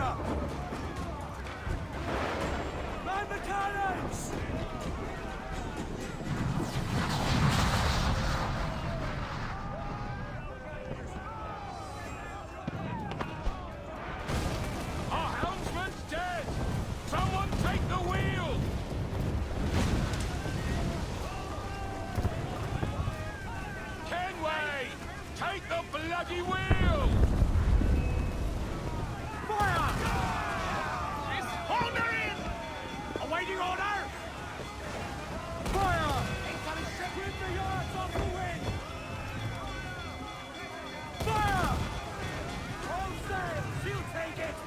Fire! Man the cannons! Our helmsman's dead! Someone take the wheel! Kenway! Take the bloody wheel! Fire! Order in! Awaiting order! Fire! With the yards off the wind! Fire! All sail! She'll take it!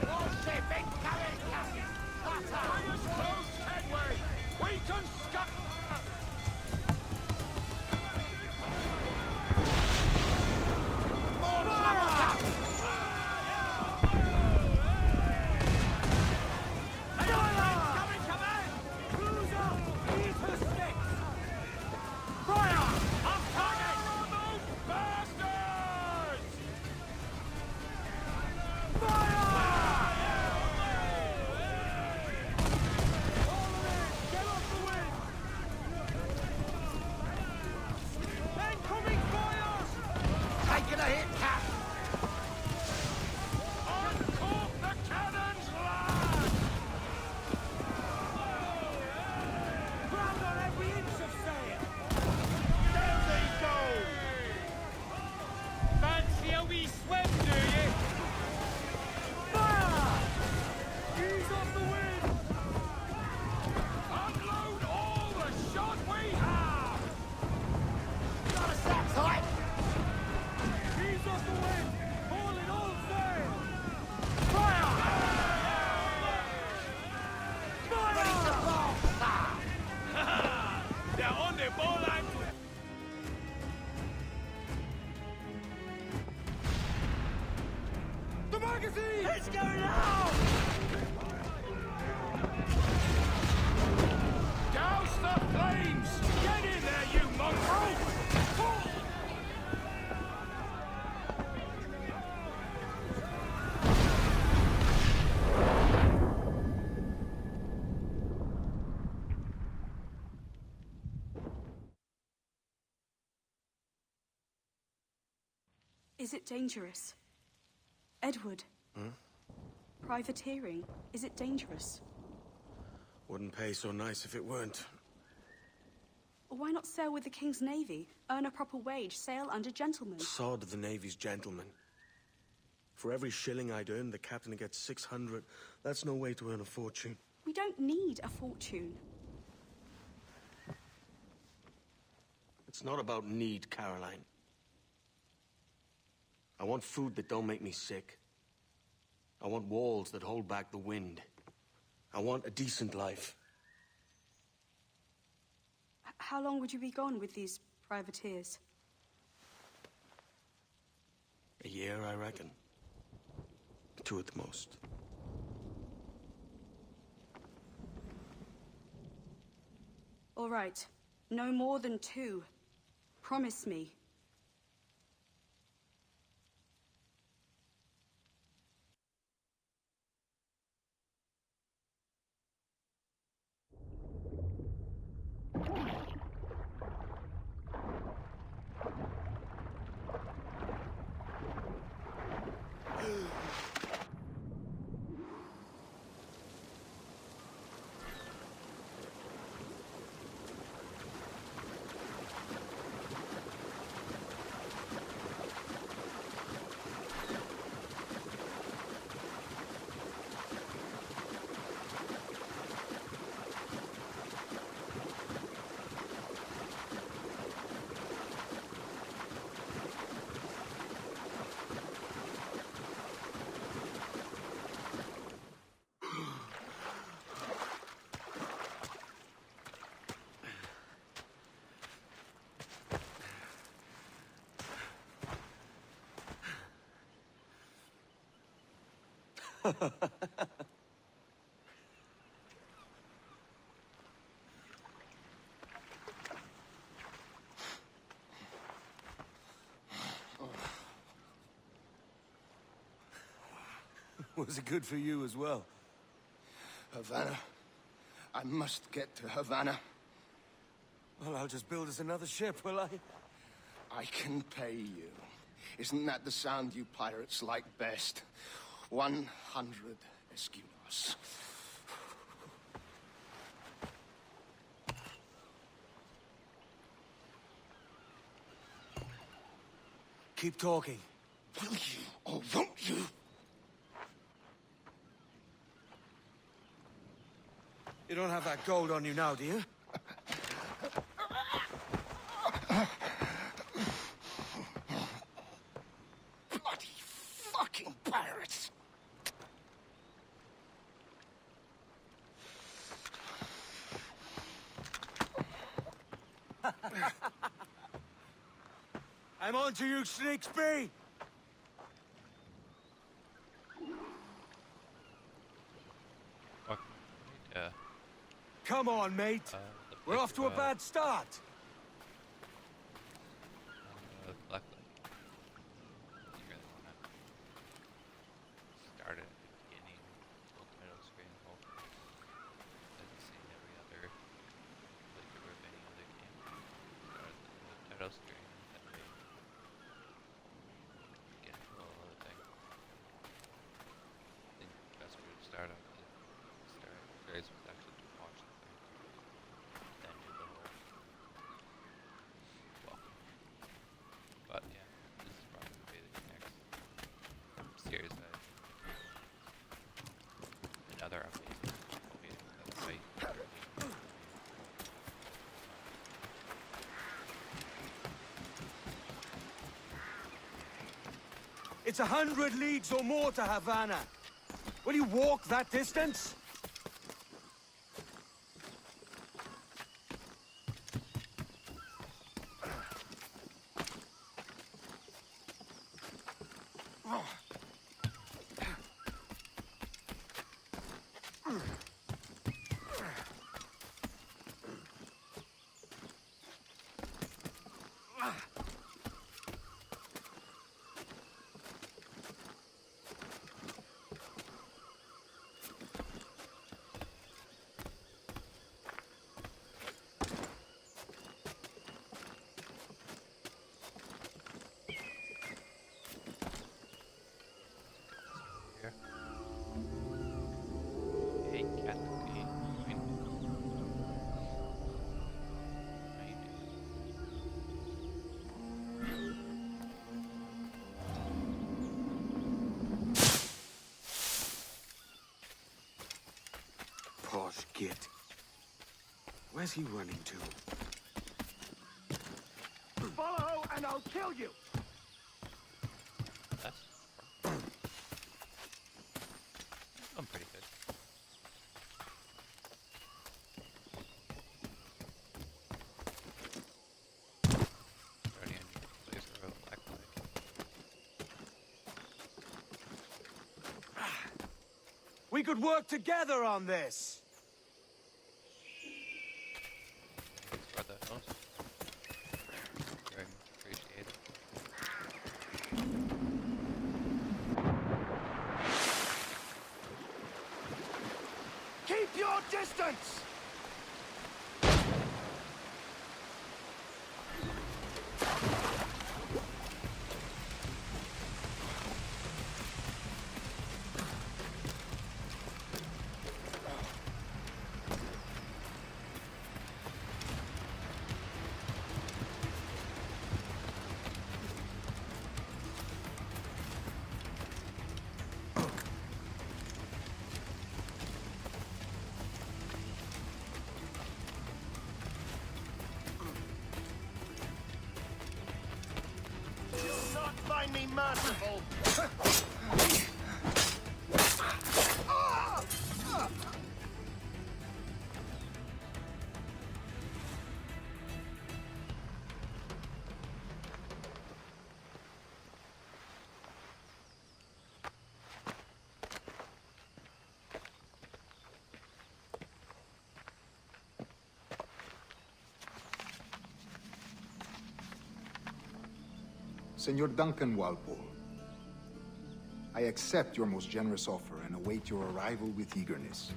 All ship incoming, Captain! Fires close, Kenway! We can scut... More trouble, Captain! Incoming command! Cruiser! Eat her sticks! Fire! Off target! Those bastards! Fire! All in! Get off the wind! Incoming fire! Taking a hit, Cap! Uncork the cannons, lad! Ground on every inch of sail! There they go! Fancy a wee swim, do you? Fire! Ease off the wind! Unload all the shot we have! Got a sack tight! Ease off the wind! All in all sail! Fire! Fire! They're on the ball and... The magazine! It's going out! Douse the flames! Get in there, you mongrel! Is it dangerous? Edward? Privateering, is it dangerous? Wouldn't pay so nice if it weren't. Why not sail with the King's Navy? Earn a proper wage, sail under gentlemen. Sod the Navy's gentlemen. For every shilling I'd earn, the captain gets 600. That's no way to earn a fortune. We don't need a fortune. It's not about need, Caroline. I want food that don't make me sick. I want walls that hold back the wind. I want a decent life. How long would you be gone with these privateers? A year, I reckon. 2 at the most. All right. No more than 2. Promise me. Was it good for you as well? Havana. I must get to Havana. Well, I'll just build us another ship, will I? I can pay you. Isn't that the sound you pirates like best? 100 escudos. Keep talking. Will you or won't you? You don't have that gold on you now, do you? Bloody fucking pirates! I'm on to you, Snakesby! Fuck. Yeah. Come on, mate. We're off to a bad start. Luckily. You really want to start it at the beginning. Full title screen. Doesn't seem every other flicker of any other game. Start at the title screen. That way get into a whole other thing. I think the best way to start off is actually to watch the thing. Then do the whole welcome. But yeah, this is probably the next series that another update will be another fight. It's 100 leagues or more to Havana. Will you walk that distance? Here. Hey, Kathleen. How you Posh git. Where's he running to? Follow and I'll kill you! That's I'm pretty good. Already on your laser of black flag. We could work together on this. Thanks for the host. Very much appreciated. Keep your distance! You'll not find me merciful! Senor Duncan Walpole, I accept your most generous offer and await your arrival with eagerness.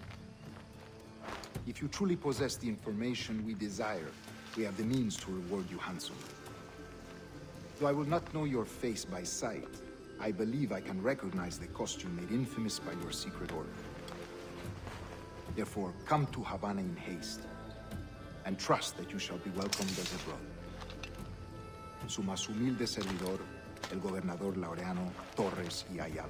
If you truly possess the information we desire, we have the means to reward you handsomely. Though I will not know your face by sight, I believe I can recognize the costume made infamous by your secret order. Therefore, come to Havana in haste, and trust that you shall be welcomed as a brother. Su más humilde servidor, el gobernador Laureano Torres y Ayala.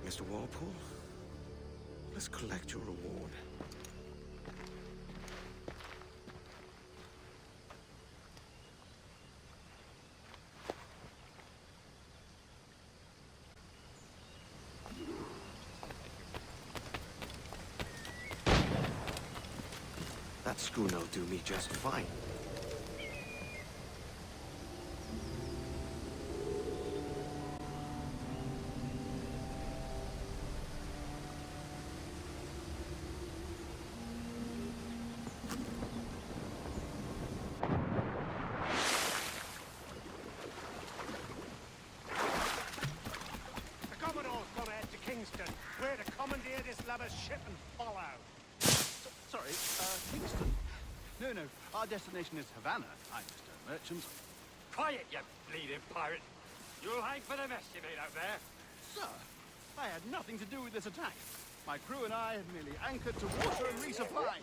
Mr. Walpole, let's collect your reward. That schooner'll do me just fine. The Commodore's gone ahead to Kingston. We're to commandeer this lubber's ship and follow. Sorry, Kingston? No, our destination is Havana. I'm just a merchant. Quiet, you bleeding pirate. You'll hang for the mess you made out there. Sir, I had nothing to do with this attack. My crew and I had merely anchored to water and resupply.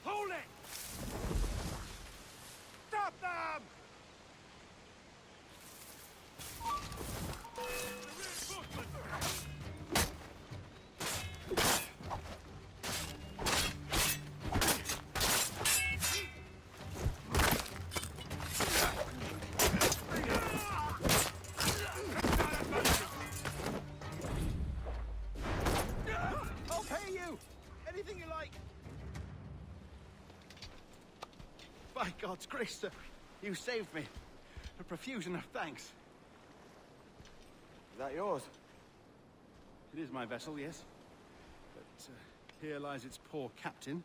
Hold it! Stop them! I'll pay you! Anything you like. By God's grace, sir, you saved me. A profusion of thanks. Is that yours? It is my vessel, yes. But here lies its poor captain,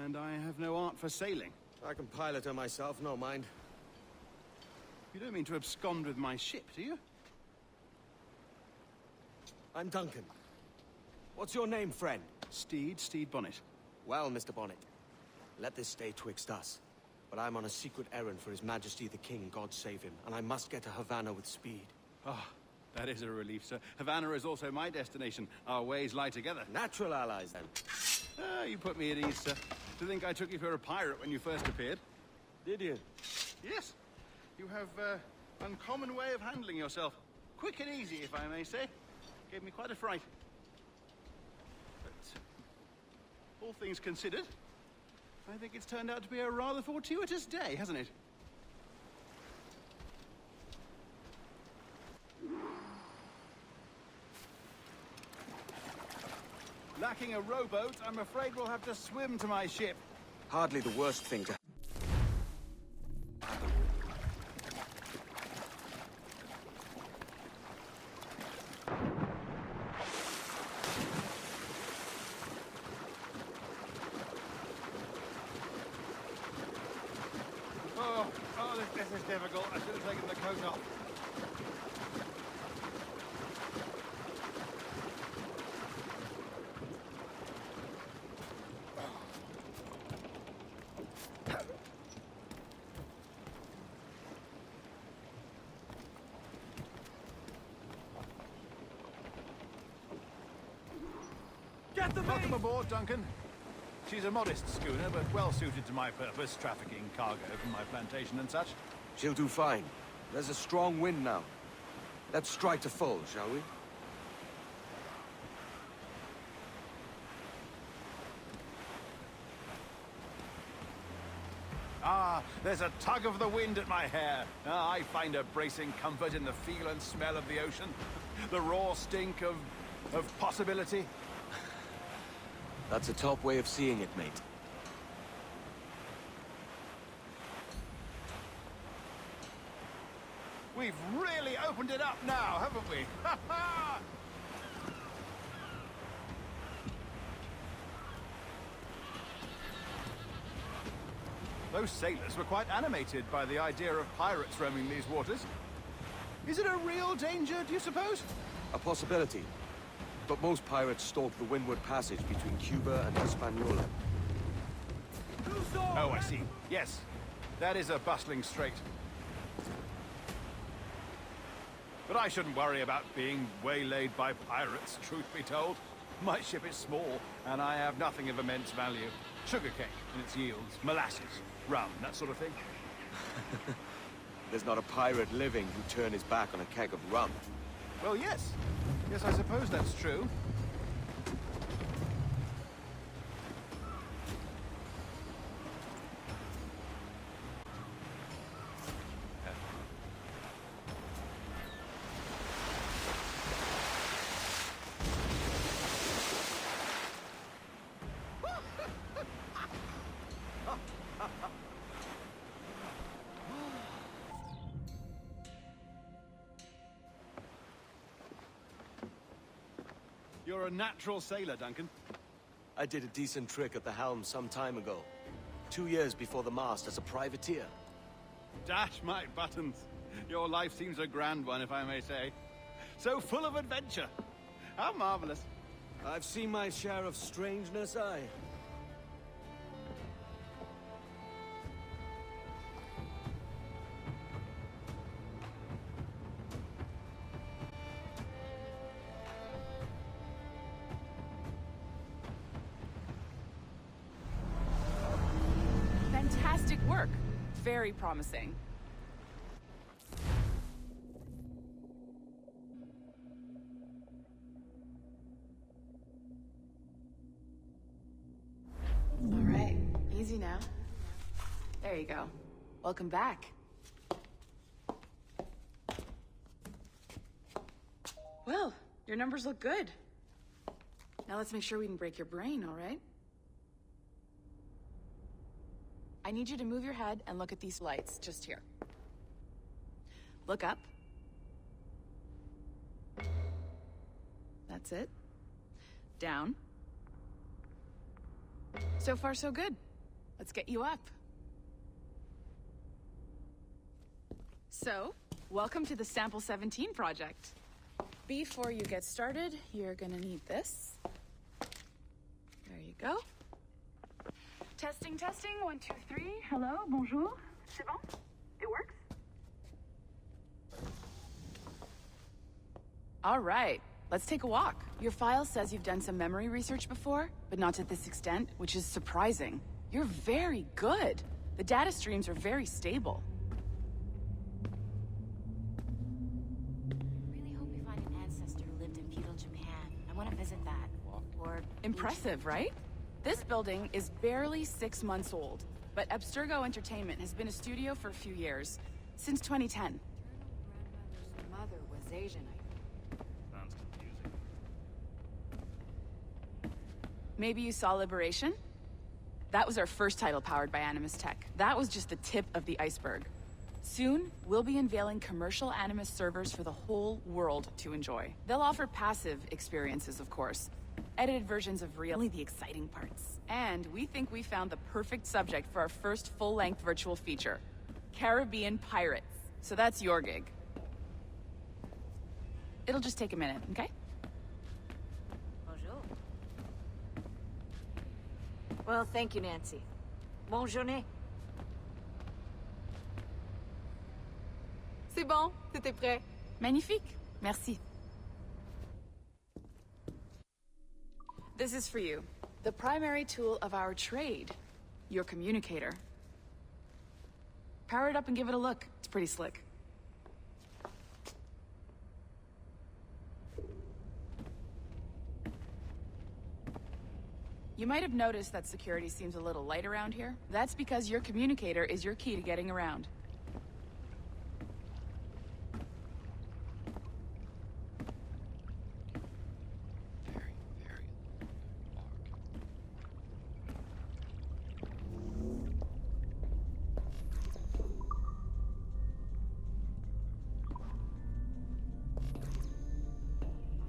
and I have no art for sailing. I can pilot her myself, no mind. You don't mean to abscond with my ship, do you? I'm Duncan. What's your name, friend? Stede Bonnet. Well, Mr. Bonnet, let this stay twixt us. But I'm on a secret errand for His Majesty the King, God save him, and I must get to Havana with speed. Ah, that is a relief, sir. Havana is also my destination. Our ways lie together. Natural allies, then. Ah, you put me at ease, sir. To think I took you for a pirate when you first appeared. Did you? Yes. You have uncommon way of handling yourself. Quick and easy, if I may say. Gave me quite a fright. But all things considered, I think it's turned out to be a rather fortuitous day, hasn't it? Lacking a rowboat, I'm afraid we'll have to swim to my ship. Hardly the worst thing to... This is difficult. I should have taken the coat off. Get them Welcome aboard, Duncan. She's a modest schooner, but well suited to my purpose, trafficking cargo from my plantation and such. She'll do fine. There's a strong wind now. Let's strike to full, shall we? Ah, there's a tug of the wind at my hair. Ah, I find a bracing comfort in the feel and smell of the ocean. The raw stink of possibility. That's a top way of seeing it, mate. We've really opened it up now, haven't we? Ha ha! Those sailors were quite animated by the idea of pirates roaming these waters. Is it a real danger, do you suppose? A possibility. But most pirates stalk the Windward Passage between Cuba and Hispaniola. Oh, I see. Yes. That is a bustling strait. But I shouldn't worry about being waylaid by pirates, truth be told. My ship is small, and I have nothing of immense value. Sugarcane and its yields, molasses, rum, that sort of thing. There's not a pirate living who'd turn his back on a keg of rum. Well, yes. Yes, I suppose that's true. You're a natural sailor, Duncan. I did a decent trick at the helm some time ago. 2 years before the mast as a privateer. Dash my buttons. Your life seems a grand one, if I may say. So full of adventure. How marvelous. I've seen my share of strangeness, aye. Fantastic work. Very promising. All right, easy now. There you go. Welcome back. Well, your numbers look good. Now let's make sure we can break your brain, all right? I need you to move your head and look at these lights just here. Look up. That's it. Down. So far, so good. Let's get you up. So, welcome to the Sample 17 project. Before you get started, you're gonna need this. There you go. Testing, testing, 1, 2, 3. Hello, bonjour. C'est bon? It works? All right, let's take a walk. Your file says you've done some memory research before, but not to this extent, which is surprising. You're very good. The data streams are very stable. Really hope we find an ancestor who lived in feudal Japan. I want to visit that. Or... Impressive, right? This building is barely 6 months old, but Abstergo Entertainment has been a studio for a few years, since 2010. Grandmother's mother was Asian, Sounds confusing. Maybe you saw Liberation? That was our first title powered by Animus Tech. That was just the tip of the iceberg. Soon, we'll be unveiling commercial Animus servers for the whole world to enjoy. They'll offer passive experiences, of course. Edited versions of only the exciting parts. And we think we found the perfect subject for our first full-length virtual feature. Caribbean Pirates. So that's your gig. It'll just take a minute, okay? Bonjour. Well, thank you, Nancy. Bonne journée. C'est bon, c'était prêt. Magnifique. Merci. This is for you. The primary tool of our trade. Your communicator. Power it up and give it a look. It's pretty slick. You might have noticed that security seems a little light around here. That's because your communicator is your key to getting around.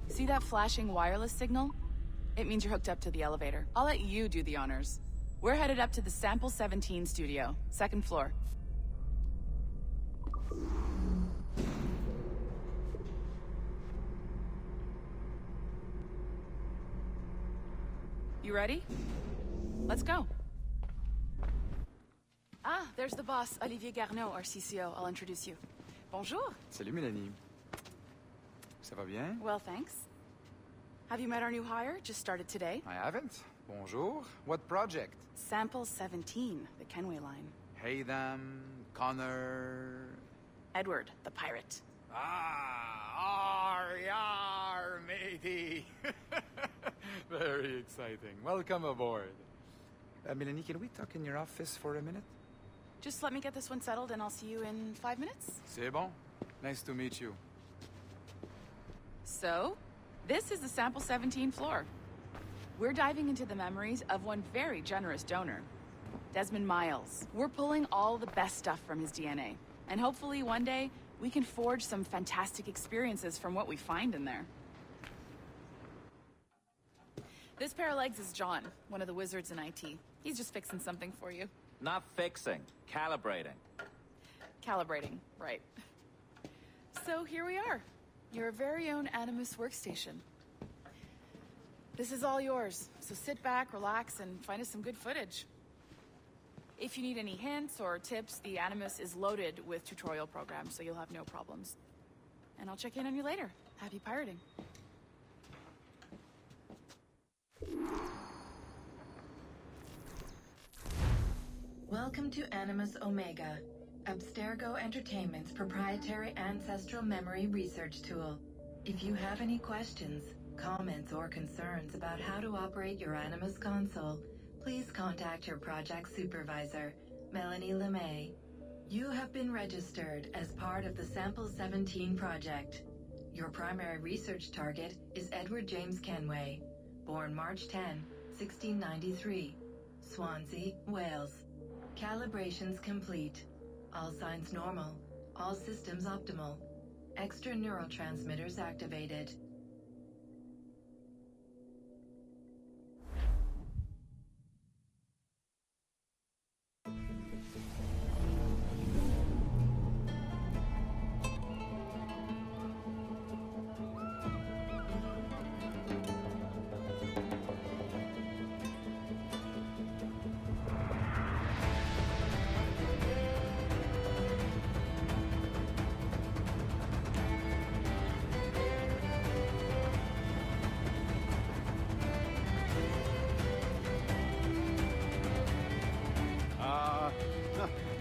See that flashing wireless signal? It means you're hooked up to the elevator. I'll let you do the honors. We're headed up to the Sample 17 studio, second floor. You ready? Let's go. Ah, there's the boss, Olivier Garneau, our CCO. I'll introduce you. Bonjour. Salut Mélanie. Ça va bien? Well, thanks. Have you met our new hire? Just started today. I haven't. Bonjour. What project? Sample 17, the Kenway line. Haytham, Connor... Edward, the pirate. Ah, yar, matey. Very exciting. Welcome aboard. Mélanie, can we talk in your office for a minute? Just let me get this one settled and I'll see you in 5 minutes. C'est bon. Nice to meet you. So, this is the Sample 17 floor. We're diving into the memories of one very generous donor, Desmond Miles. We're pulling all the best stuff from his DNA. And hopefully one day, we can forge some fantastic experiences from what we find in there. This pair of legs is John, one of the wizards in IT. He's just fixing something for you. Not fixing, calibrating. Calibrating, right. So here we are, your very own Animus workstation. This is all yours, so sit back, relax, and find us some good footage. If you need any hints or tips, the Animus is loaded with tutorial programs, so you'll have no problems. And I'll check in on you later. Happy pirating. Welcome to Animus Omega, Abstergo Entertainment's proprietary ancestral memory research tool. If you have any questions, comments, or concerns about how to operate your Animus console, please contact your project supervisor, Melanie LeMay. You have been registered as part of the Sample 17 project. Your primary research target is Edward James Kenway, born March 10, 1693, Swansea, Wales. Calibrations complete. All signs normal. All systems optimal. Extra neurotransmitters activated.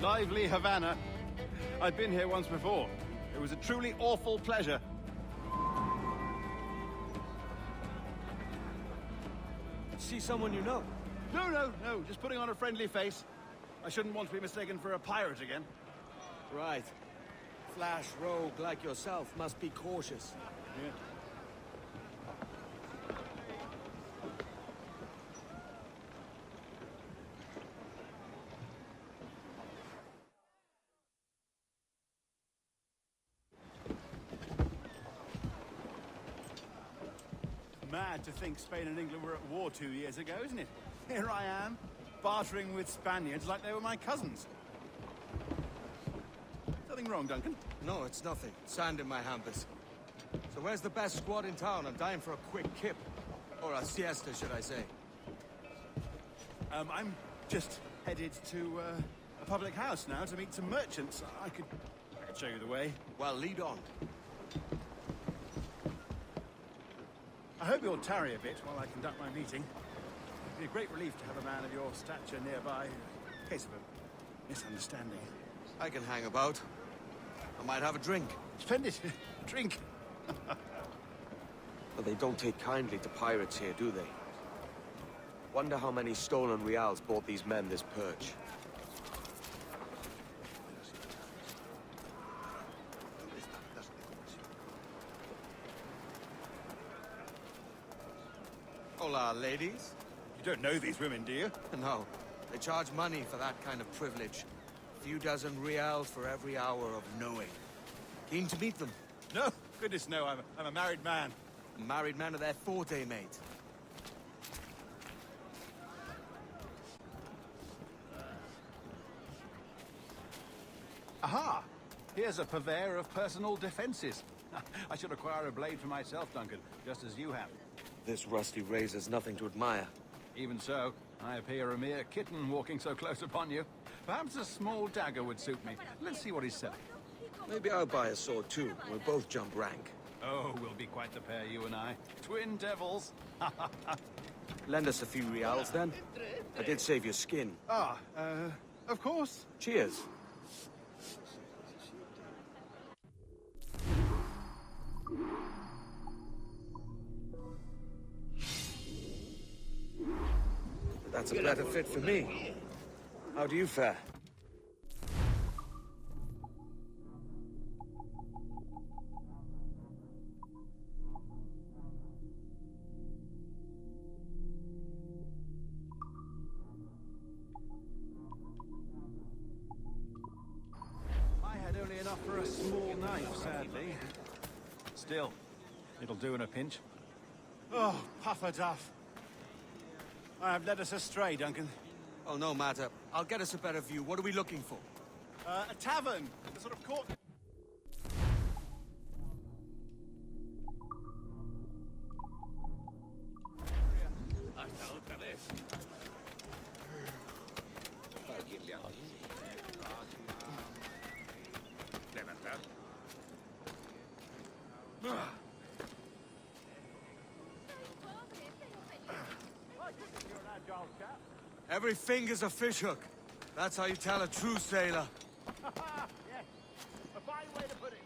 Lively Havana. I'd been here once before. It was a truly awful pleasure. See someone you know? No, just putting on a friendly face. I shouldn't want to be mistaken for a pirate again. Right. Flash rogue like yourself must be cautious. Yeah. Mad to think Spain and England were at war 2 years ago, isn't it? Here I am, bartering with Spaniards like they were my cousins. Nothing wrong, Duncan? No, it's nothing. Sand in my hampers. So where's the best squad in town? I'm dying for a quick kip. Or a siesta, should I say. I'm just headed to a public house now to meet some merchants. I could show you the way. Well, lead on. I hope you'll tarry a bit while I conduct my meeting. It'd be a great relief to have a man of your stature nearby, in case of a misunderstanding. I can hang about. I might have a drink. Splendid. Drink. But they don't take kindly to pirates here, do they? Wonder how many stolen reals bought these men this perch. Hola, ladies. You don't know these women, do you? No. They charge money for that kind of privilege. A few dozen reals for every hour of knowing. Keen to meet them? No, goodness no, I'm a married man. A married man of their forte, mate. Aha! Here's a purveyor of personal defenses. I should acquire a blade for myself, Duncan, just as you have. This rusty razor's nothing to admire. Even so, I appear a mere kitten walking so close upon you. Perhaps a small dagger would suit me. Let's see what he's selling. Maybe I'll buy a sword too. We'll both jump rank. Oh, we'll be quite the pair, you and I. Twin devils. Lend us a few reals, then. I did save your skin. Of course. Cheers. That's a better fit for me. How do you fare? I had only enough for a small knife, sadly. Still, it'll do in a pinch. Oh, Puffer Duff. I have led us astray, Duncan. Oh, no matter. I'll get us a better view. What are we looking for? A tavern. A sort of court... Every finger's a fishhook. That's how you tell a true sailor. Yes, a fine way to put it.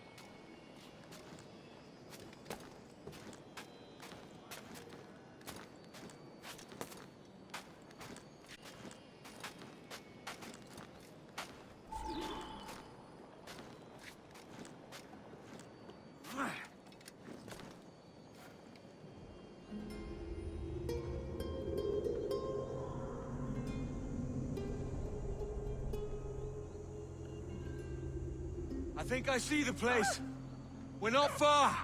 I think I see the place. We're not far.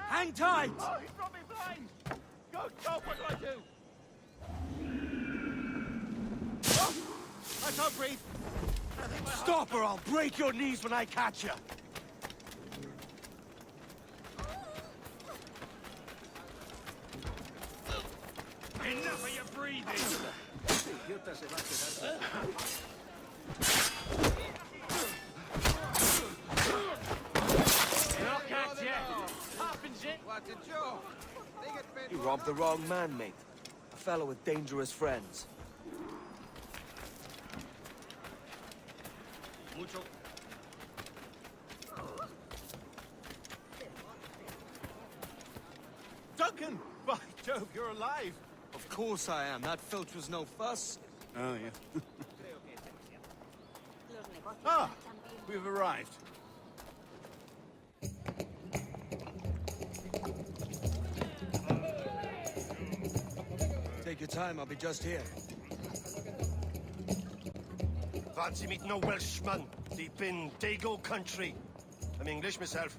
Hang tight! Oh, he's brought me blind! Go, what do I do? Oh, I can't breathe. I think my heart... Stop or I'll break your knees when I catch you. Enough of your breathing! You robbed the wrong man, mate. A fellow with dangerous friends. Duncan! By Jove, you're alive! Of course I am. That filch was no fuss. Oh, yeah. Ah! We've arrived. Take your time, I'll be just here. Fancy meeting no Welshman deep in Dago country. I'm English myself.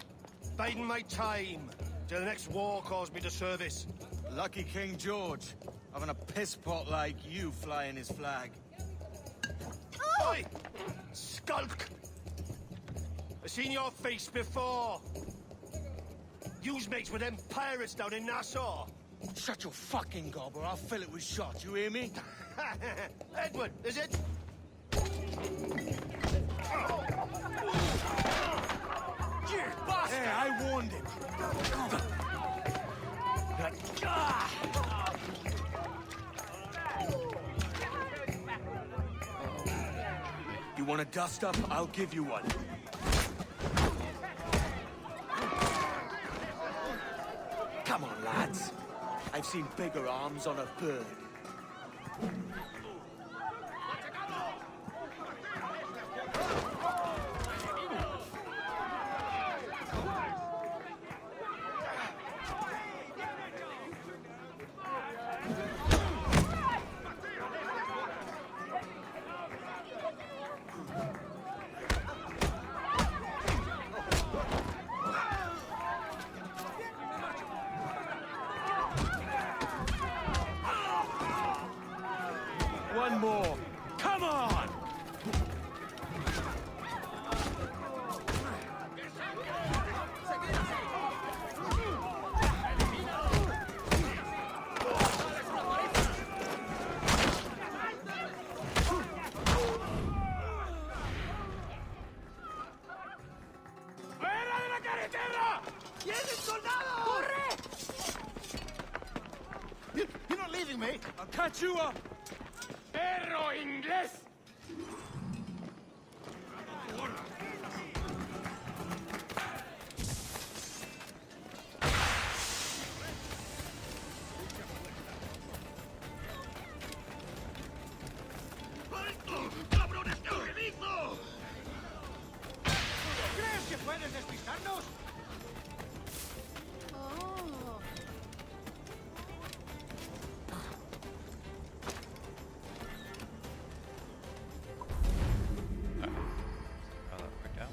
Biding my time till the next war calls me to service. Lucky King George, having a piss pot like you flying his flag. Oi! Skulk! I've seen your face before. You's mates with them pirates down in Nassau. Shut your fucking gob or I'll fill it with shot, you hear me? Edward, is it? You bastard! Hey, I warned him. You want a dust-up? I'll give you one. Come on, lads. I've seen bigger arms on a bird. ¡Tiene tierra! ¡Vienen soldados! ¡Corre! You're not leaving me! I'll catch you up! ¡Perro inglés! ¡Cabrones, te organizo! ¿Crees que puedes despistarnos? Oh. How that worked out.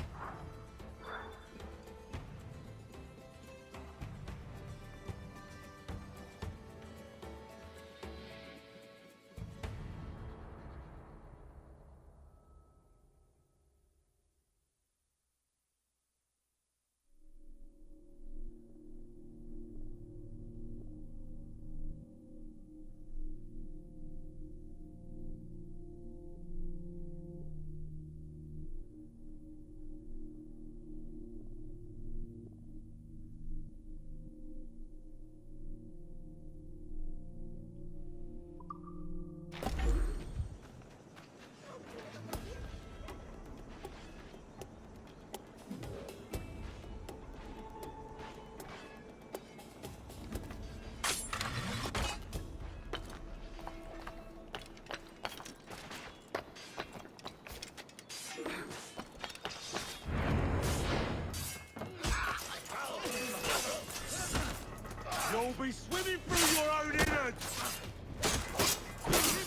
You'll be swimming through your own innards!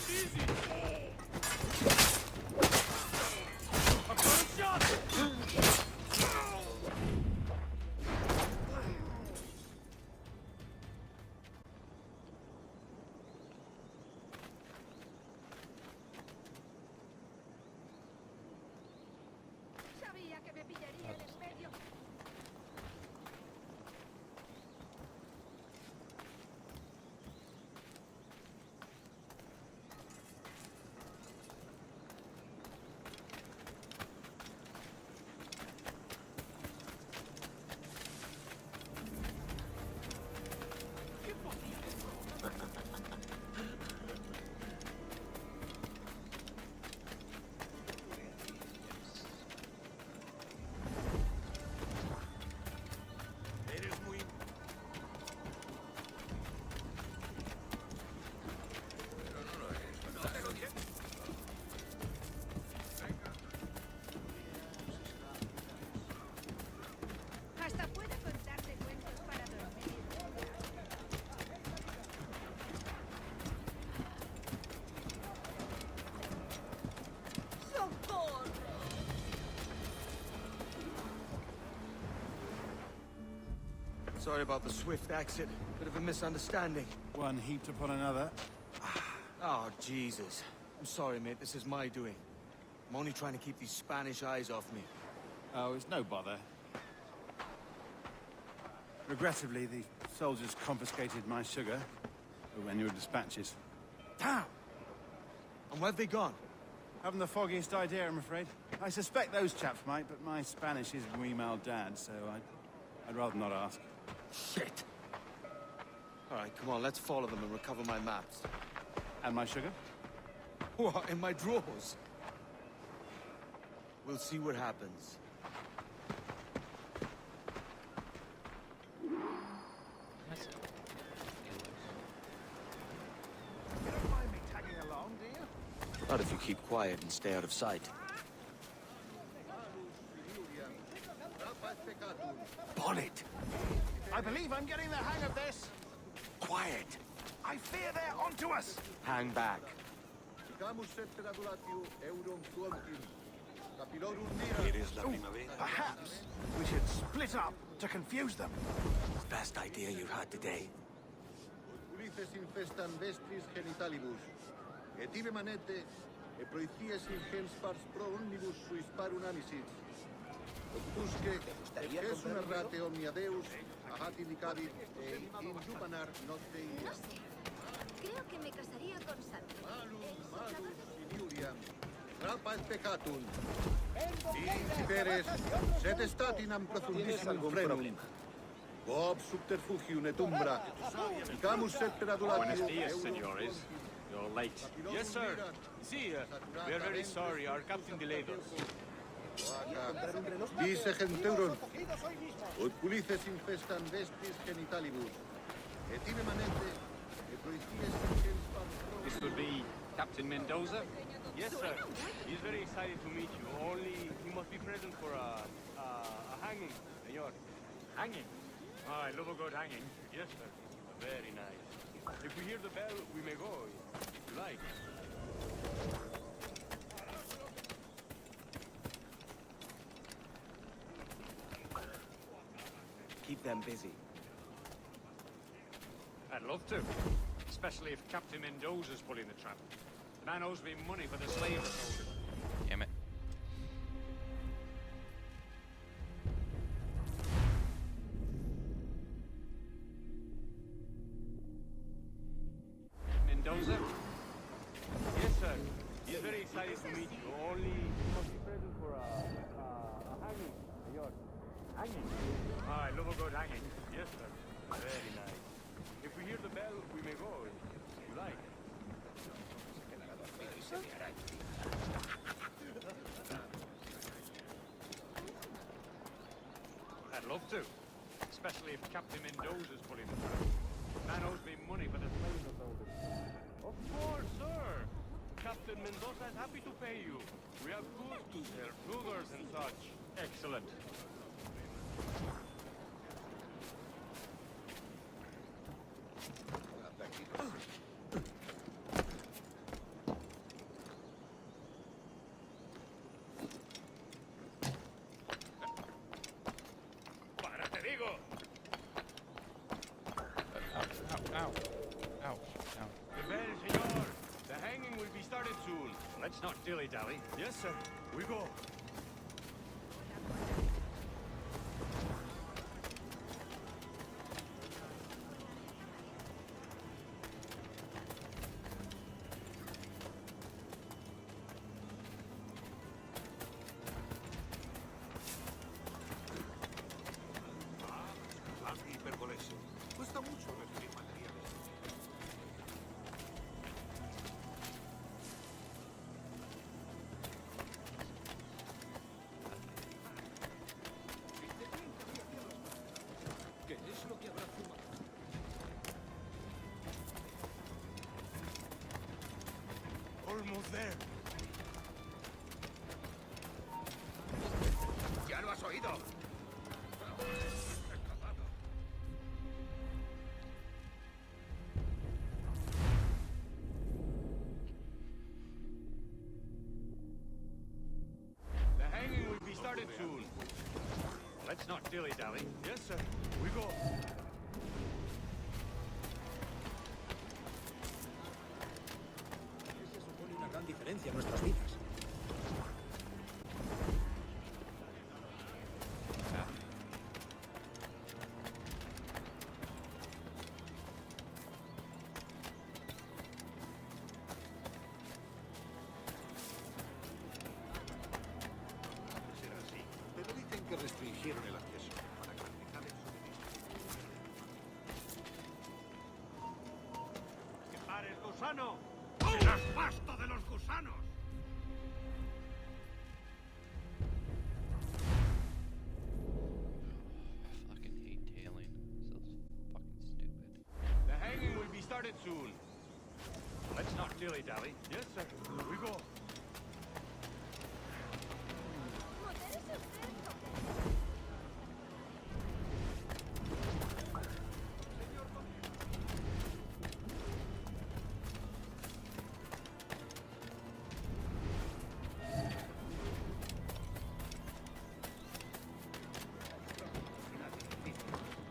Easy! I've got a shot! Sabía que me pillaría en medio. Hasta puedo contarte cuentos para dormir. ¡Socorro! Sorry about the swift exit. Bit of a misunderstanding. One heaped upon another. Oh, Jesus. I'm sorry, mate. This is my doing. I'm only trying to keep these Spanish eyes off me. Oh, it's no bother. Regrettably, the soldiers confiscated my sugar when your dispatches. Damn! And where've they gone? Haven't the foggiest idea, I'm afraid. I suspect those chaps might, but my Spanish is muy mal dad, so I'd rather not ask. Shit! All right, come on, let's follow them and recover my maps. And my sugar? What, in my drawers? We'll see what happens. That's You don't mind me tagging along, do you? Not if you keep quiet and stay out of sight. Bonnet! I believe I'm getting the hang of this. Quiet! I fear they're onto us. Hang back. Perhaps we should split up to confuse them. Best idea you've had today. Ulises infestan vestris genitalibus. Et ibe manete, e proicies ingens pars pro omnibus suis parum amicis. Obtusque, et una rate omnia deus, ahat indicadit, e in jupanar notte No sé. Creo que me casaría con Sandra. Malus, malus, siniuriam. Trapa et peccatum. Inciperes, sed statinam profundissimum frenum. Bob subterfugium et umbra. Camus et peradulatium. Buenos dias, senores. You're late. Yes, sir. See, we are very sorry. Our captain delayed us. Dice centauron. Ut pulices infestan vestris genitalibus. Et ibe manente, et proicias gens pastro. This would be Captain Mendoza? Yes, sir. He's very excited to meet you. Only he must be present for a hanging, senor. Hanging? Oh, I love a good hanging. Yes, sir. Very nice. If we hear the bell, we may go, if you like. Keep them busy. I'd love to. Especially if Captain Mendoza's pulling the trap. The man owes me money for the slave I sold him. Damn it. Mendoza? Yes, sir. He's very excited to meet you. Only he must be present for a hanging, senor. Hanging? Oh, I love a good hanging. Yes, sir. Very nice. If we hear the bell, we may go, if you like. I'd love to. Especially if Captain Mendoza's pulling the trap. The man owes me money for the slave I sold him. Of course, sir. Captain Mendoza is happy to pay you. We have goods to sell, sugars and such. Excellent. ¡Para, te digo! Ow. Ow. Ow. The bell, senor. The hanging will be started soon. Let's not dilly-dally. Yes, sir. We go. Cuesta mucho referir materiales. ¿Qué es lo que habrá fumado? Almost there. ¡Ya lo has oído! The hanging will be started soon. Let's not dilly-dally. Yes, sir. We go. Ese supone una gran diferencia en nuestras vidas. Será así. Pero dicen que restringieron el acceso para garantizar el suministro. ¡Que pare el gusano! ¡Serás pasto de los gusanos! I fucking hate tailing. So fucking stupid. The hanging will be started soon. Let's not dilly-dally. Yes, sir. We go.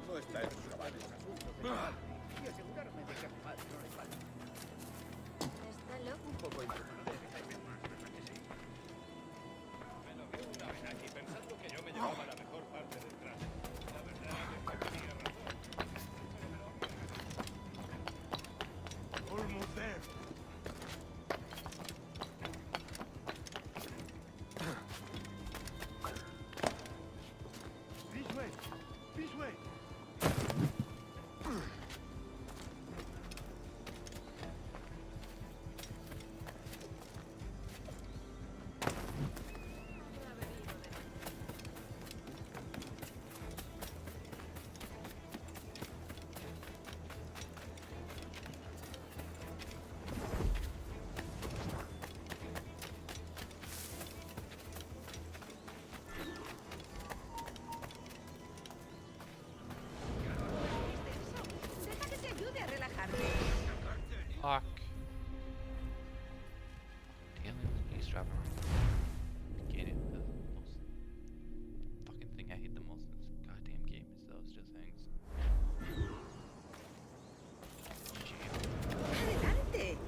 No está en sus cabales asuntos. Y asegurarme de que a mi madre no le falte. Está loco. Un poco impresionante. Me lo vi una vez aquí pensando que yo me llevaba la mejor parte del traje. La verdad es que tenía razón. Almost there. This way. Deja que te ayude a relajarte. Fuck. Damn, he's driving Again, the most fucking thing I hate the most in this goddamn game is those just things. Adelante.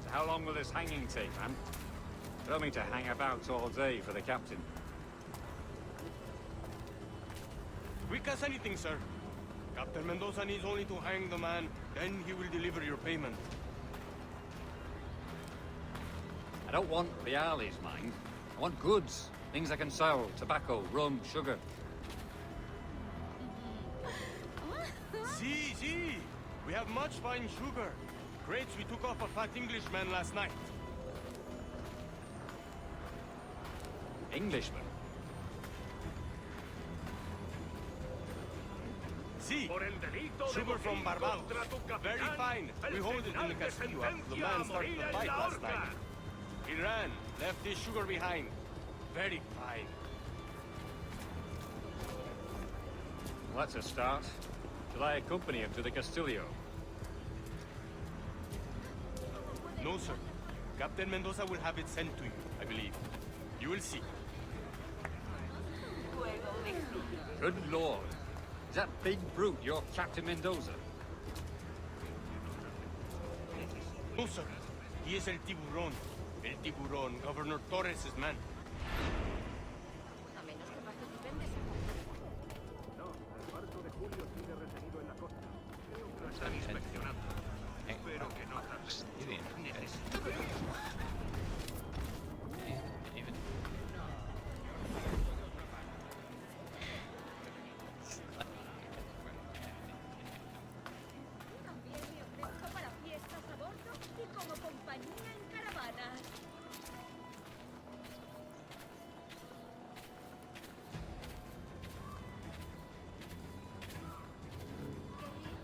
So how long will this hanging take, man? Tell me to hang about all day for the captain. Quick as anything, sir. Captain Mendoza needs only to hang the man, then he will deliver your payment. I don't want reales, mind. I want goods. Things I can sell. Tobacco, rum, sugar. See. We have much fine sugar. Crates we took off a fat Englishman last night. Englishman? See, sugar from Barbados. Very fine. We hold it in the castillo after the man started the fight last night. He ran, left his sugar behind. Very fine. Well, that's a start. Shall I accompany him to the Castillo? No, sir. Captain Mendoza will have it sent to you, I believe. You will see. Good lord. Is that big brute your Captain Mendoza? No, sir. He is El Tiburón. El Tiburón, Governor Torres' man. A menos que participen de No, el barco de Julio sigue retenido en la costa. Creo que lo están inspeccionando. Espero que no tarde. Necesito ver. También me ofrezco para fiestas a bordo y como compañía en caravanas.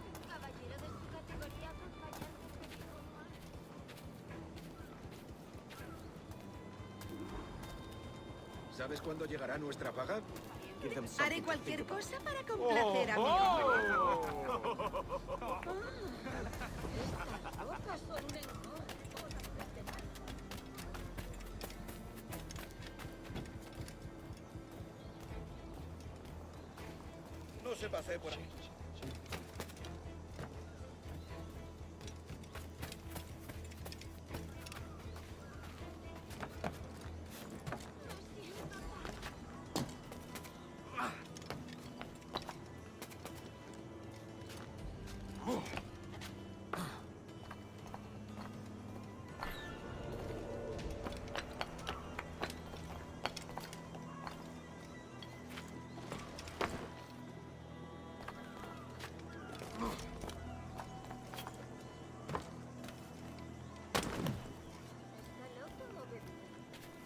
¿Un caballero de su categoría acompañante de mi compa? ¿Sabes cuándo llegará nuestra paga? Haré cualquier cosa para complacer a mi hombre. Estas rocas son un engorro. No se pase por aquí.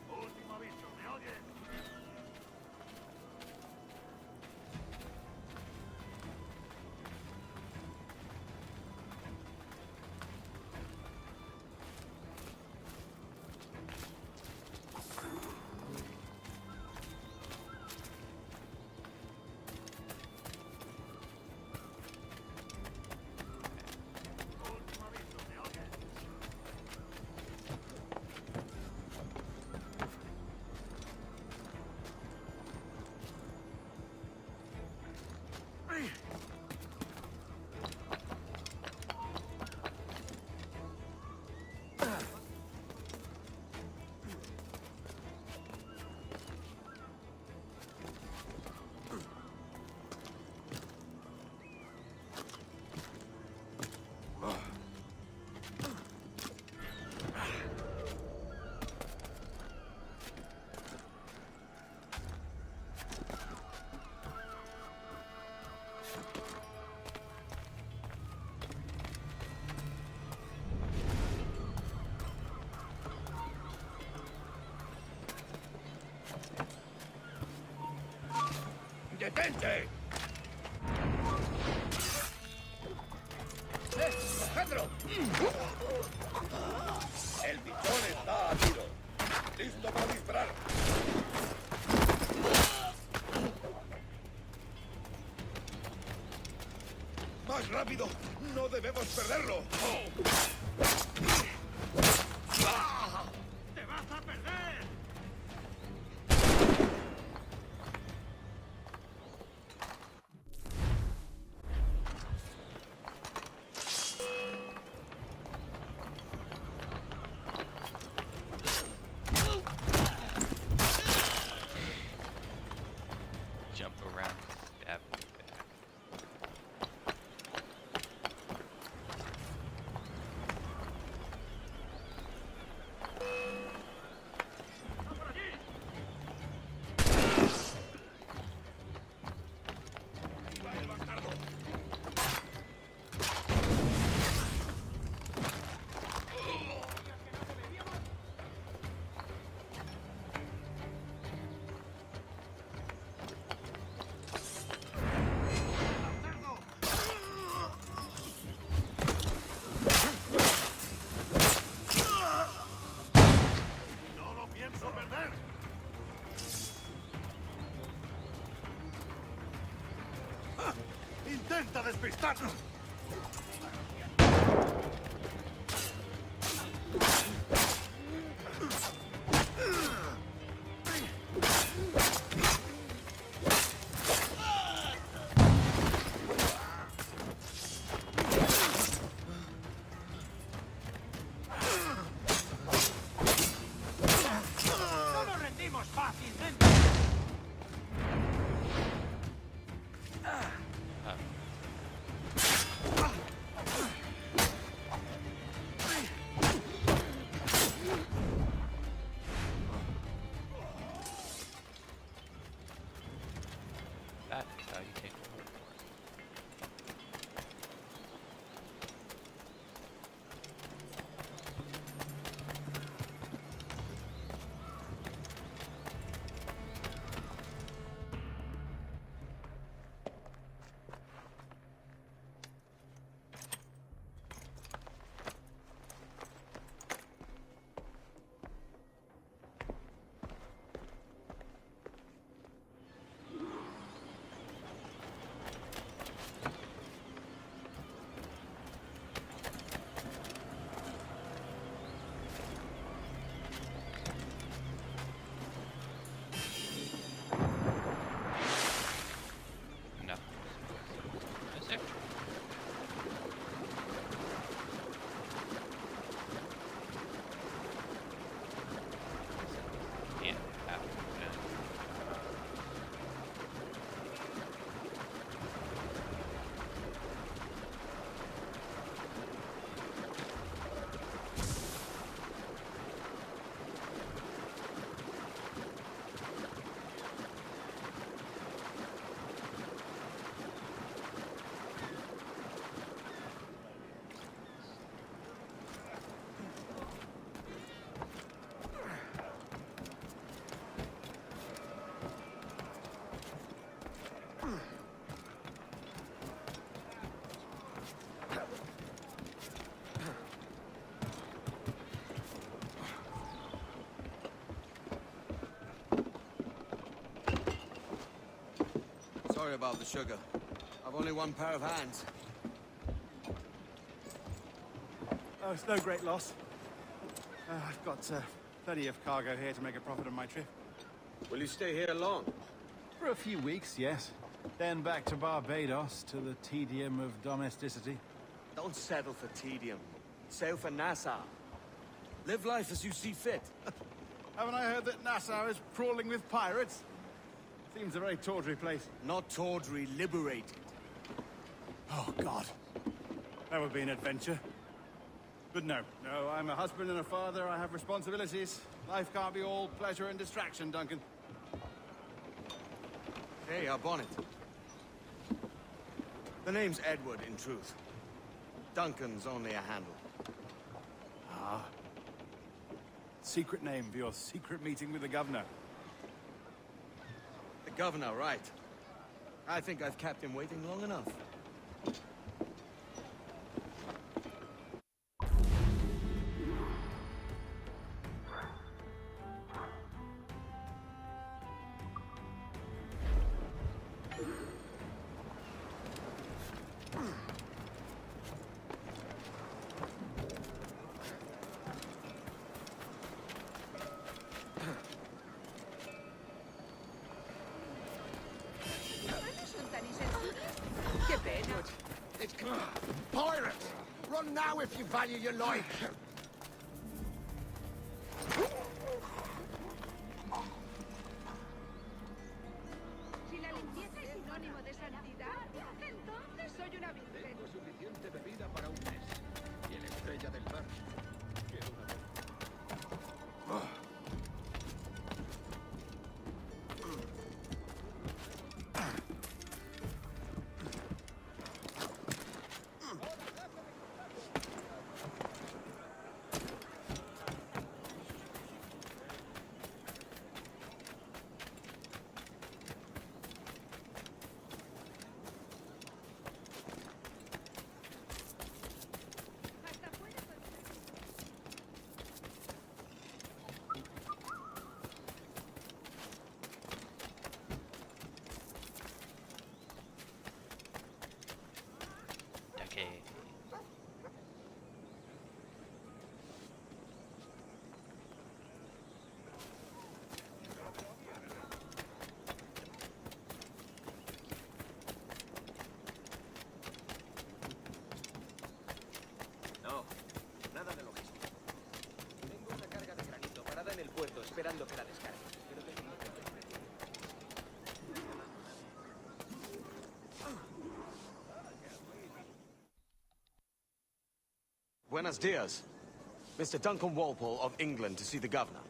Último aviso, ¿me oyes? ¡Detente! ¡Cogedlo! El pichón está a tiro. Listo para disparar. ¡Más rápido! ¡No debemos perderlo! ¡Te vas a perder! Jump around, stab me back. ¡No lo pienso perder! ¡Intenta despistarnos! ¡No nos rendimos fácilmente! That is how you take a hold for it. No. Is there? Yeah, Sorry about the sugar. I've only one pair of hands. Oh, it's no great loss. I've got plenty of cargo here to make a profit on my trip. Will you stay here long? For a few weeks, yes. Then back to Barbados, to the tedium of domesticity. Don't settle for tedium. Sail for Nassau. Live life as you see fit. Haven't I heard that Nassau is crawling with pirates? Seems a very tawdry place. Not tawdry, liberated. Oh, God. That would be an adventure. But no, I'm a husband and a father. I have responsibilities. Life can't be all pleasure and distraction, Duncan. Hey, our bonnet. The name's Edward, in truth. Duncan's only a handle. Ah. Secret name for your secret meeting with the governor. The governor, right. I think I've kept him waiting long enough. It's pirates! Run now if you value your life! Si la limpieza es sinónimo de santidad, entonces soy una virgen. Tengo suficiente bebida para un mes. Y el estrella del mar quiere una voz. Okay. No, nada de lo mismo. Tengo una carga de granito parada en el puerto esperando que la descargue. Pero tengo que hacer precio. Buenos dias. Mr. Duncan Walpole of England to see the governor.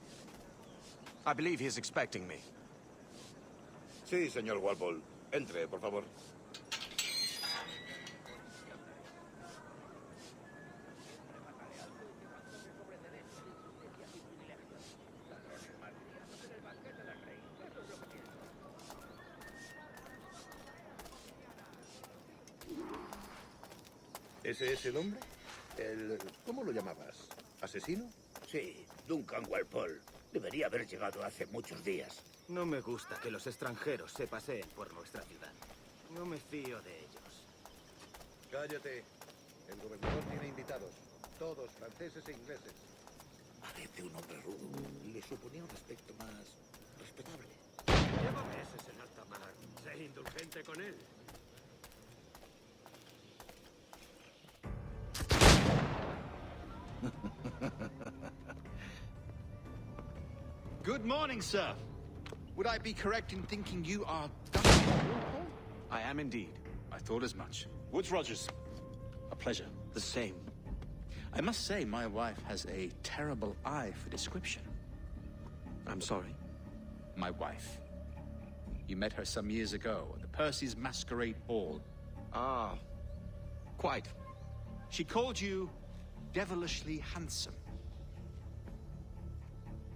I believe he is expecting me. Sí, señor Walpole. Entre, por favor. ¿Ese es el hombre? ¿Cómo lo llamabas? ¿Asesino? Sí, Duncan Walpole. Debería haber llegado hace muchos días. No me gusta que los extranjeros se paseen por nuestra ciudad. No me fío de ellos. Cállate. El gobernador tiene invitados. Todos franceses e ingleses. Parece un hombre rudo. Le suponía un aspecto más respetable. Llevo meses en alta mar. Sé indulgente con él. Good morning, sir. Would I be correct in thinking you are Duncan Walpole? I am indeed. I thought as much. Woods Rogers. A pleasure. The same. I must say, my wife has a terrible eye for description. I'm sorry? My wife. You met her some years ago at the Percy's Masquerade Ball. Ah, quite. She called you devilishly handsome.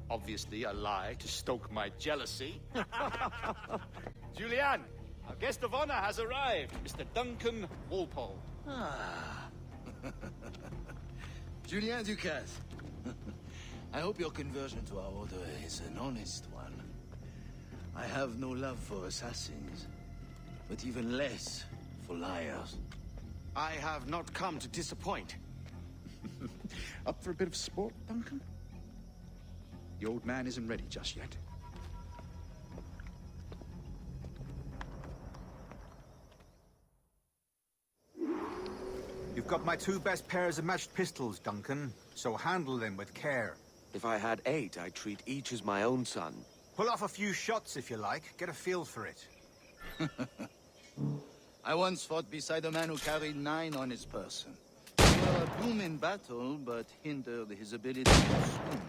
Obviously a lie to stoke my jealousy. Julianne, our guest of honor has arrived, Mr. Duncan Walpole. Ah. Julien Ducasse. I hope your conversion to our order is an honest one. I have no love for assassins, but even less for liars. I have not come to disappoint. Up for a bit of sport, Duncan? The old man isn't ready just yet. You've got my two best pairs of matched pistols, Duncan, so handle them with care. If I had 8, I'd treat each as my own son. Pull off a few shots if you like. Get a feel for it. I once fought beside a man who carried 9 on his person. You were a boom in battle, but hindered his ability to swim.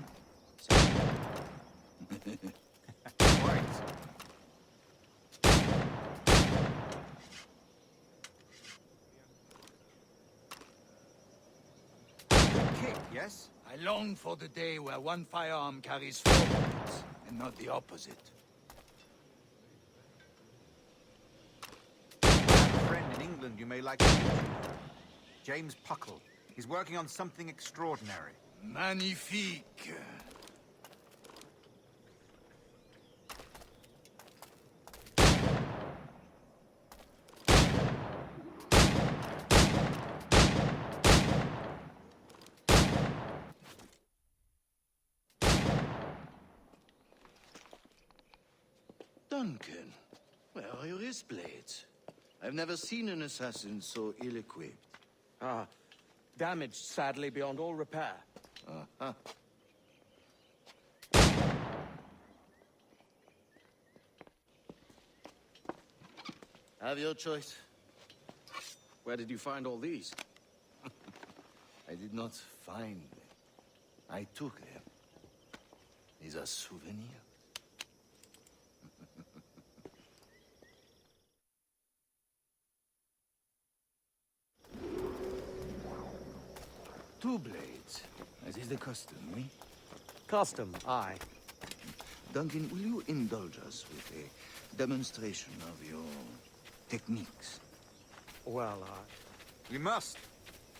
Right. Kick, yes? I long for the day where one firearm carries 4 bullets, and not the opposite. you may like to meet him. James Puckle. He's working on something extraordinary. Magnifique. Duncan, where are your wrist blades? I've never seen an assassin so ill-equipped. Ah, damaged sadly beyond all repair. Uh-huh. Have your choice. Where did you find all these? I did not find them. I took them. These are souvenirs. Two blades, as is the custom, we? Custom, aye. Duncan, will you indulge us with a demonstration of your techniques? Well, We must.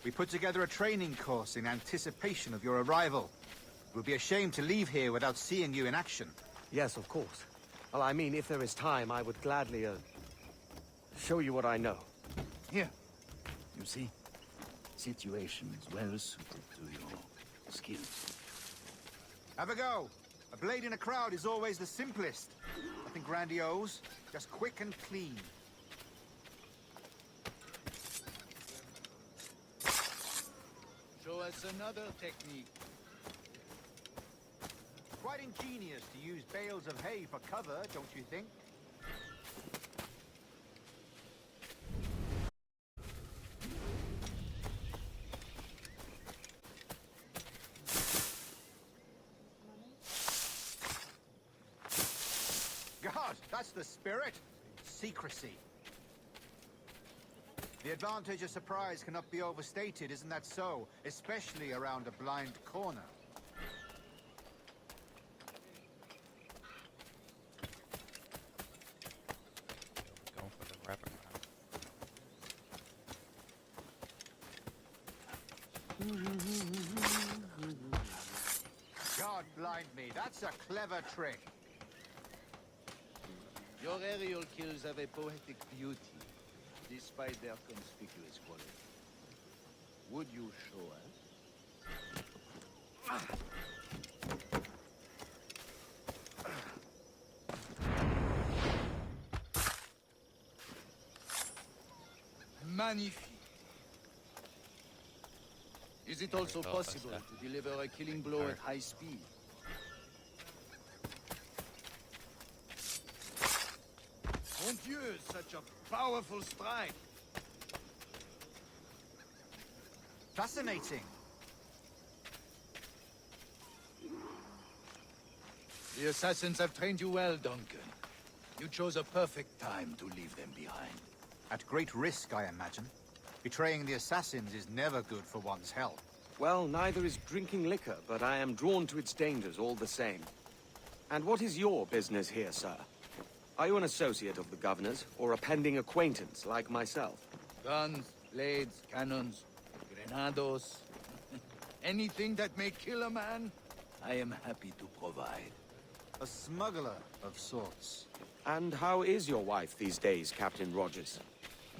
We put together a training course in anticipation of your arrival. It would be a shame to leave here without seeing you in action. Yes, of course. Well, I mean, if there is time, I would gladly, show you what I know. Here. You see? Situations well suited to your skills. Have a go. A blade in a crowd is always the simplest. Nothing grandiose, just quick and clean. Show us another technique. Quite ingenious to use bales of hay for cover, don't you think? God, that's the spirit. Secrecy. The advantage of surprise cannot be overstated, isn't that so? Especially around a blind corner. Going for the wraparound. God blind me, that's a clever trick. Your aerial kills have a poetic beauty, despite their conspicuous quality. Would you show us? Magnifique. Is it also possible to deliver a killing blow at high speed? Mon Dieu, such a powerful strike! Fascinating. The assassins have trained you well, Duncan. You chose a perfect time to leave them behind. At great risk, I imagine. Betraying the assassins is never good for one's health. Well, neither is drinking liquor, but I am drawn to its dangers all the same. And what is your business here, sir? Are you an associate of the governor's, or a pending acquaintance like myself? Guns, blades, cannons, grenados. Anything that may kill a man, I am happy to provide. A smuggler of sorts. And how is your wife these days, Captain Rogers?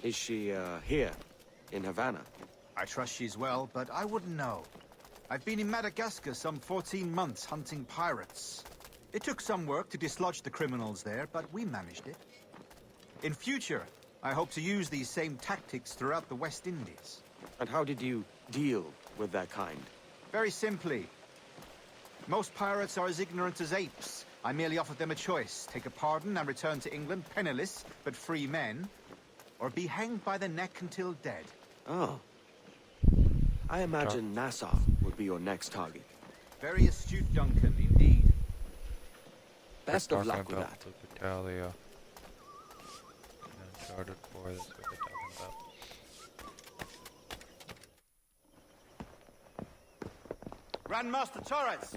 Is she, here, in Havana? I trust she's well, but I wouldn't know. I've been in Madagascar some 14 months hunting pirates. It took some work to dislodge the criminals there, but we managed it. In future, I hope to use these same tactics throughout the West Indies. And how did you deal with their kind? Very simply. Most pirates are as ignorant as apes. I merely offered them a choice. Take a pardon and return to England penniless, but free men. Or be hanged by the neck until dead. Oh. I imagine Nassau would be your next target. Very astute, Duncan, indeed. Best of luck with that. Battalion. And then started for this with the talking about. Grandmaster Torres!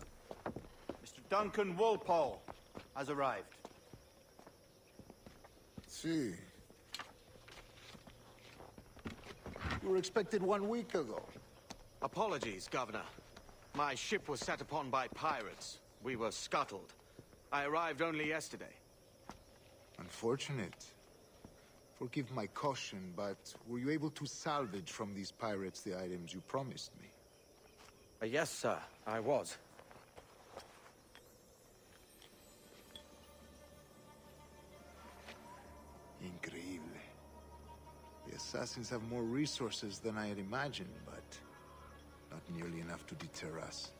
Mr. Duncan Walpole has arrived. Sí. You were expected 1 week ago. Apologies, Governor. My ship was set upon by pirates. We were scuttled. I arrived only yesterday. Unfortunate. Forgive my caution, but were you able to salvage from these pirates the items you promised me? Yes, sir, I was. Increíble. The assassins have more resources than I had imagined, but not nearly enough to deter us.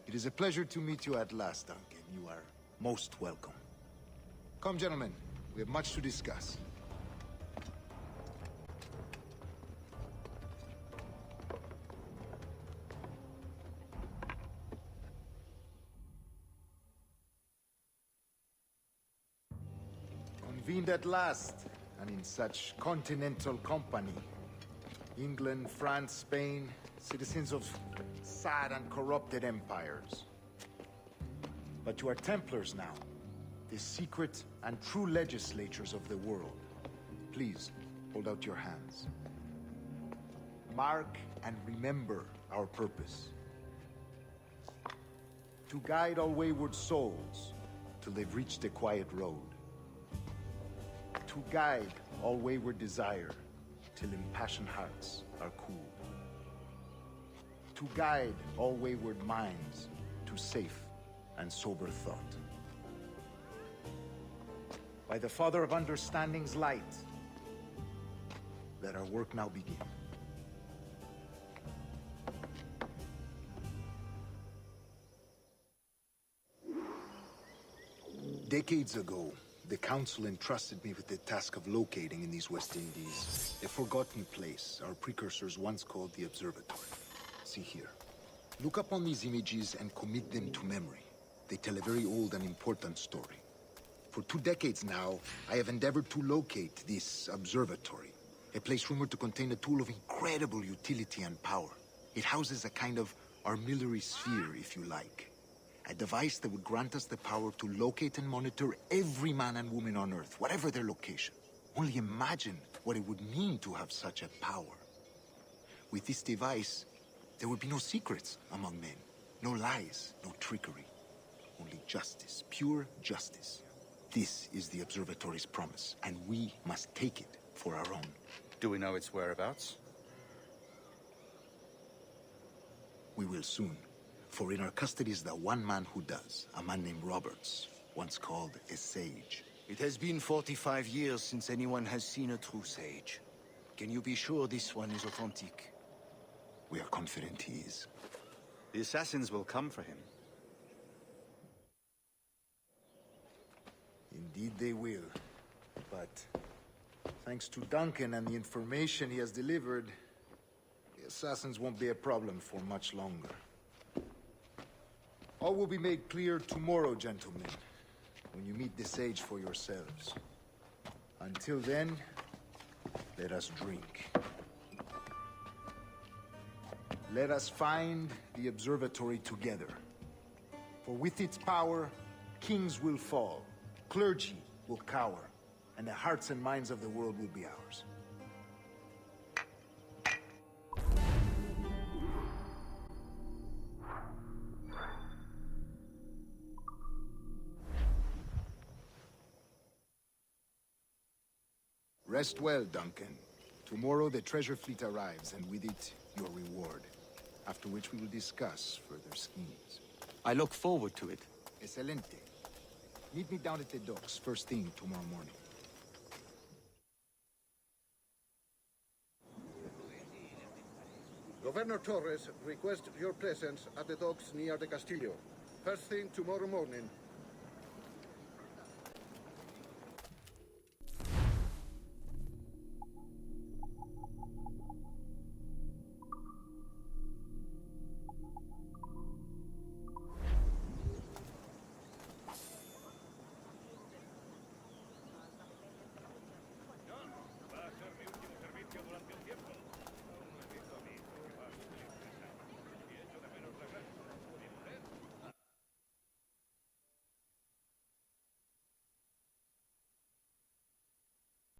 It is a pleasure to meet you at last, Duncan. You are most welcome. Come, gentlemen. We have much to discuss. Convened at last, and in such continental company. England, France, Spain, citizens of sad and corrupted empires. But you are Templars now, the secret and true legislators of the world. Please, hold out your hands. Mark and remember our purpose. To guide all wayward souls till they've reached a quiet road. To guide all wayward desire till impassioned hearts are cooled. To guide all wayward minds to safe and sober thought. By the Father of Understanding's light, let our work now begin. Decades ago, the Council entrusted me with the task of locating in these West Indies a forgotten place our precursors once called the Observatory. See here. Look upon these images and commit them to memory. They tell a very old and important story. For 2 decades now, I have endeavored to locate this observatory, a place rumored to contain a tool of incredible utility and power. It houses a kind of armillary sphere, if you like. A device that would grant us the power to locate and monitor every man and woman on Earth, whatever their location. Only imagine what it would mean to have such a power. With this device, there would be no secrets among men, no lies, no trickery. Only justice, pure justice. This is the Observatory's promise, and we must take it for our own. Do we know its whereabouts? We will soon. For in our custody is the one man who does, a man named Roberts, once called a sage. It has been 45 years since anyone has seen a true sage. Can you be sure this one is authentic? We are confident he is. The assassins will come for him. Indeed they will. But thanks to Duncan and the information he has delivered, the assassins won't be a problem for much longer. All will be made clear tomorrow, gentlemen, when you meet the sage for yourselves. Until then, let us drink. Let us find the observatory together. For with its power, kings will fall, clergy will cower, and the hearts and minds of the world will be ours. Rest well, Duncan. Tomorrow the treasure fleet arrives, and with it, your reward. After which we will discuss further schemes. I look forward to it. Excelente. Meet me down at the docks first thing tomorrow morning. Governor Torres requests your presence at the docks near the Castillo. First thing tomorrow morning.